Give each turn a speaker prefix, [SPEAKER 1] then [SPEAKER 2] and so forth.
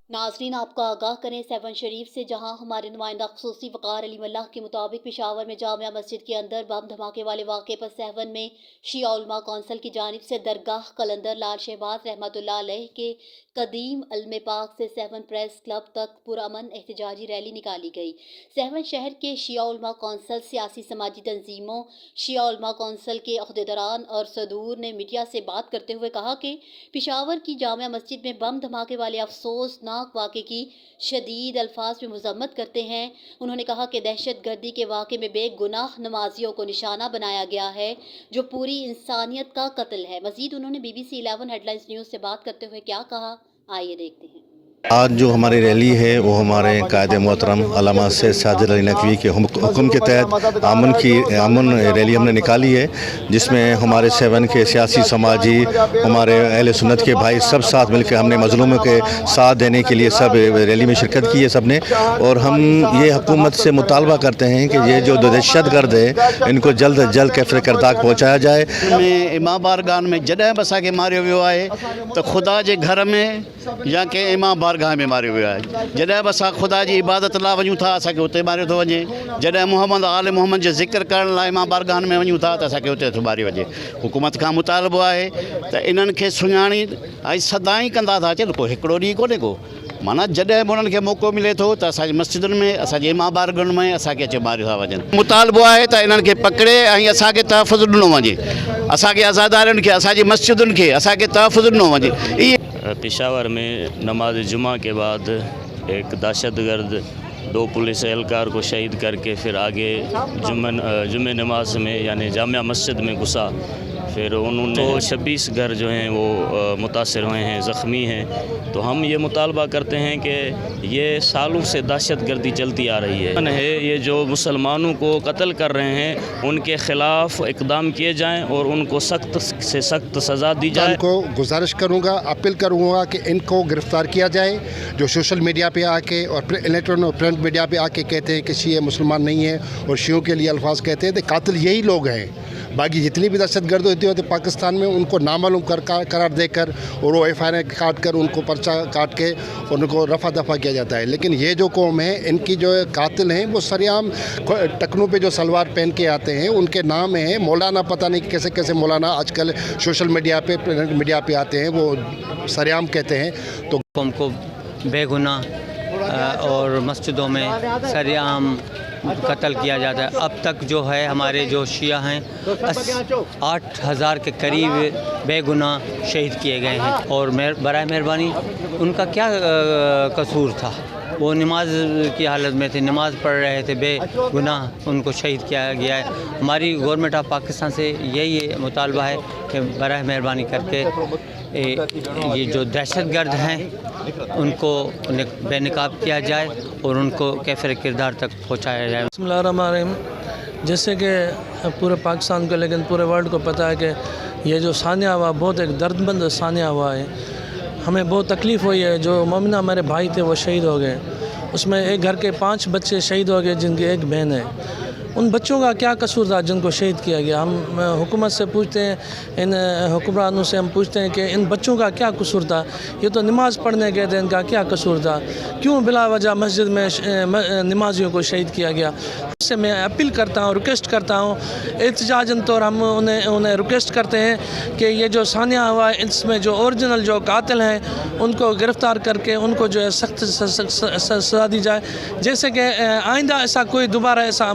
[SPEAKER 1] नाजरीन आपको आगाह करें 7 शरीफ से, जहां हमारे नुमाइंदा खसूसी वकार अली मल्लाह के मुताबिक पेशावर में जामिया मस्जिद के अंदर बम धमाके वाले वाक़े पर 7 में शिया उलमा कौंसिल की जानिब से दरगाह कलंदर लाल शहबाज रहमतुल्लाह अलैह के कदीम अलम पाक से 7 प्रेस क्लब तक पुरअमन एहतजाजी रैली निकाली गई। 7 शहर के शिया उलमा कौंसिल, सियासी समाजी तंजीमों, शिया उलमा कौंसिल के अहदेदारान और सदूर ने मीडिया से बात करते हुए कहा कि पेशावर की जामिया मस्जिद में बम धमाके वाले अफसोसनाक वाक़े की शदीद अल्फाज में मज़म्मत करते हैं। उन्होंने कहा कि दहशत गर्दी के वाक़े में बेगुनाह नमाजियों को निशाना बनाया गया है, जो पूरी इंसानियत का कत्ल है। मज़ीद उन्होंने BBC 11 हेडलाइंस न्यूज़ से बात करते हुए क्या कहा, आइए देखते हैं।
[SPEAKER 2] आज जो हमारी रैली है वो हमारे कायद मोहतरम अल्लामा सैयद साजिद अली नकवी के हुक्म के तहत अमन रैली हमने निकाली है, जिसमें हमारे 7 के सियासी समाजी, हमारे अहले सुन्नत के भाई सब साथ मिलकर हमने मजलूमों के साथ देने के लिए सब रैली में शिरकत की है सब ने। और हम ये हुकूमत से मुतालबा करते हैं कि ये जो दहशत गर्द है इनको जल्द अज जल्द कैफर करदाक पहुँचाया जाए।
[SPEAKER 3] इमाम बारगाह में जॾहिं बि असांखे मारियो वियो आहे त ख़ुदा जे घर में या कंहिं इमाम बारगाह में मारियो वियो आहे। जॾहिं बि असां ख़ुदा जी इबादत लाइ वञूं था असांखे हुते मारियो थो वञे। जॾहिं मोहम्मद आल मोहम्मद जो ज़िक्र करण लाइ इमाम बारगाह में वञूं था त असांखे हुते थो मारियो वञे। हुकूमत खां मुतालबो आहे त इन्हनि खे सुञाणी ऐं सदाई कंदा था अचनि, कोई हिकिड़ो ॾींहुं कोन्हे को, माना जॾहिं बि उन्हनि खे मौक़ो मिले थो त असांजी मस्जिदुनि में, असांजे इमाम बारगुनि में असांखे अची मारियो था वञनि। मुतालबो आहे त इन्हनि खे पकिड़े ऐं असांखे तहफ़ुज़ ॾिनो वञे, असांखे आज़ादारियुनि खे, असांजी मस्जिदुनि खे असांखे तहफ़ुज़ ॾिनो वञे।
[SPEAKER 4] पेशावर में नमाज जुमा के बाद एक दहशतगर्द 2 पुलिस एहलकार को शहीद करके फिर आगे जुम्मे नमाज में यानी जामिया मस्जिद में घुसा। फिर उन्होंने 26 घर जो हैं वो मुतासर हुए हैं, ज़ख्मी हैं। तो हम ये मुतालबा करते हैं कि ये सालों से दहशत गर्दी चलती आ रही है। ये जो मुसलमानों को कत्ल कर रहे हैं उनके ख़िलाफ़ इक़दाम किए जाएं और उनको सख्त से सख्त सज़ा दी जाए।
[SPEAKER 5] इनको गुजारिश करूँगा, अपील करूँगा कि इनको गिरफ़्तार किया जाए, जो सोशल मीडिया पे आके और इलेक्ट्रॉनिक और प्रिंट मीडिया पे आके कहते हैं कि शिया मुसलमान नहीं है और शियों के लिए अल्फाज कहते हैं, तो कातिल यही लोग हैं। बाकी जितनी भी दहशत गर्द होती है पाकिस्तान में उनको नामालूम करार देकर और वो FIR काट कर उनको पर्चा काट के उनको रफा दफा किया जाता है। लेकिन ये जो कौम है, इनकी जो कातिल हैं वो सरेआम टखनों पे जो सलवार पहन के आते हैं, उनके नाम हैं मौलाना, पता नहीं कैसे कैसे मौलाना आजकल सोशल मीडिया पे, प्रिंट मीडिया पे आते हैं, वो सरेआम कहते हैं। तो
[SPEAKER 6] कौम को बेगुनाह और मस्जिदों में सरेआम कत्ल किया जाता है। अब तक जो है हमारे जो शिया हैं 8,000 के करीब बेगुनाह शहीद किए गए हैं। और बराए मेहरबानी उनका क्या कसूर था? वो नमाज की हालत में थे, नमाज पढ़ रहे थे, बेगुनाह उनको शहीद किया गया है। हमारी गवर्नमेंट ऑफ पाकिस्तान से यही मुतालबा है कि बराए मेहरबानी करके ये जो दहशतगर्द हैं उनको बेनकाब किया जाए और उनको कैफर किरदार तक पहुँचाया जाए।
[SPEAKER 7] बिस्मिल्लाहिर्रहमानिर्रहीम। जैसे कि पूरे पाकिस्तान को, लेकिन पूरे वर्ल्ड को पता है कि ये जो सानिया हुआ बहुत एक दर्दमंद सानिया हुआ है। हमें बहुत तकलीफ़ हुई है। जो मोमिना हमारे भाई थे वो शहीद हो गए, उसमें एक घर के 5 बच्चे शहीद हो गए जिनकी एक बहन है। उन बच्चों का क्या कसूर था जिनको शहीद किया गया? हम हुकूमत से पूछते हैं, इन हुक्मरानों से हम पूछते हैं कि इन बच्चों का क्या कसूर था? ये तो नमाज़ पढ़ने गए थे, इनका क्या कसूर था? क्यों बिला वजह मस्जिद में नमाजियों को शहीद किया गया? उससे मैं अपील करता हूँ, रिक्वेस्ट करता हूँ, एहतजाजन तौर हम उन्हें रिक्वेस्ट करते हैं कि ये जो सानिया हुआ है इसमें जो ओरिजिनल जो कातिल हैं उनको गिरफ़्तार करके उनको जो है सख्त सज़ा दी जाए, जैसे कि आइंदा ऐसा कोई दोबारा ऐसा